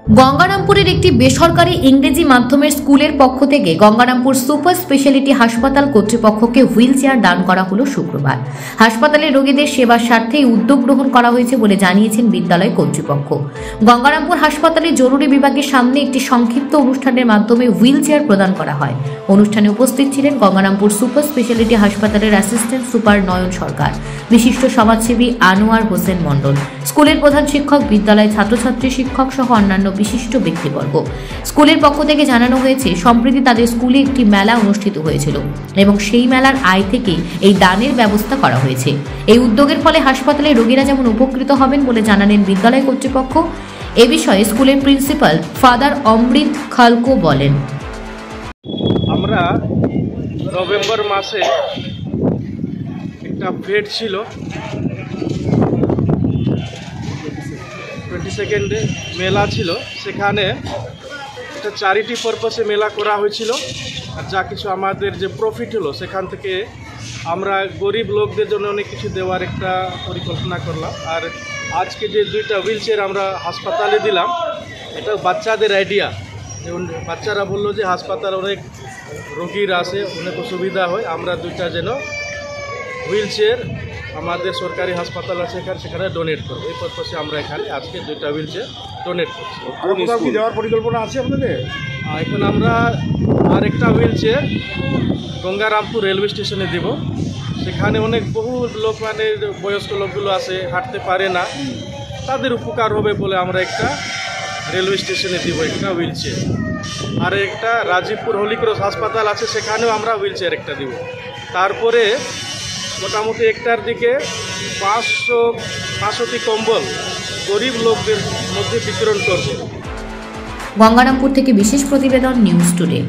গঙ্গারামপুরের একটি বেসরকারি ইংরেজি মাধ্যমের স্কুলের পক্ষ থেকে গঙ্গারামপুর সুপার স্পেশালিটি হাসপাতাল কর্তৃপক্ষকে হুইল চেয়ার দান করা হলো শুক্রবার। হাসপাতালের রোগীদের সেবার স্বার্থে এই উদ্যোগ গ্রহণ করা হয়েছে বলে জানিয়েছেন বিদ্যালয় কর্তৃপক্ষ। গঙ্গারামপুর হাসপাতালের জরুরি বিভাগের সামনে একটি সংক্ষিপ্ত অনুষ্ঠানের মাধ্যমে হুইল চেয়ার প্রদান করা হয়। অনুষ্ঠানে উপস্থিত ছিলেন গঙ্গারামপুর সুপার স্পেশালিটি হাসপাতালের অ্যাসিস্ট্যান্ট সুপার নয়ন সরকার, বিশিষ্ট সমাজসেবী আনোয়ার হোসেন মণ্ডল, স্কুলের প্রধান শিক্ষক, বিদ্যালয় ছাত্রছাত্রী, শিক্ষক সহ অন্যান্য বিশিষ্ট ব্যক্তিবর্গ। স্কুলের পক্ষ থেকে জানানো হয়েছে, সম্প্রতি তাদের স্কুলে একটি মেলা অনুষ্ঠিত হয়েছিল এবং সেই মেলার আয় থেকে এই দানের ব্যবস্থা করা হয়েছে। এই উদ্যোগের ফলে হাসপাতালের রোগীরা যেমন উপকৃত হবেন বলে জানালেন বিদ্যালয় কর্তৃপক্ষ। এ বিষয়ে স্কুলের প্রিন্সিপাল ফাদার অমৃত খালকো বলেন, আমরা নভেম্বর মাসে একটা ফেড ছিল, 22 মেলা ছিল, সেখানে একটা চ্যারিটি পারপাসে মেলা করা হয়েছিল। আর যা কিছু আমাদের যে প্রফিট হলো সেখান থেকে আমরা গরিব লোকদের জন্য অনেক কিছু দেওয়ার একটা পরিকল্পনা করলাম। আর আজকে যে 2টা হুইল চেয়ার আমরা হাসপাতালে দিলাম, এটা বাচ্চাদের আইডিয়া। যেমন বাচ্চারা বললো যে হাসপাতালে অনেক রোগীর আসে, অনেক অসুবিধা হয়, আমরা 2টা যেন হুইল চেয়ার আমাদের সরকারি হাসপাতাল আছে সেখানে ডোনেট করবো। এই পারপাসে আমরা এখানে আজকে 2টা হুইল চেয়ার ডোনেট করছি। কি দেওয়ার পরিকল্পনা আছে আপনাদের? এখন আমরা আরেকটা হুইল চেয়ার গঙ্গারামপুর রেলওয়ে স্টেশনে দিব। সেখানে অনেক বহু লোক, মানে বয়স্ক লোকগুলো আছে, হাঁটতে পারে না, তাদের উপকার হবে বলে আমরা একটা রেলওয়ে স্টেশনে দিব একটা হুইল চেয়ার। আর একটা রাজীবপুর হলি ক্রস হাসপাতাল আছে, সেখানেও আমরা হুইল চেয়ার একটা দিব। তারপরে মোটামুটি একটার দিকে 500টি কম্বল গরিব লোকদের মধ্যে বিতরণ করব। গঙ্গারামপুর থেকে বিশেষ প্রতিবেদন, নিউজ টুডে।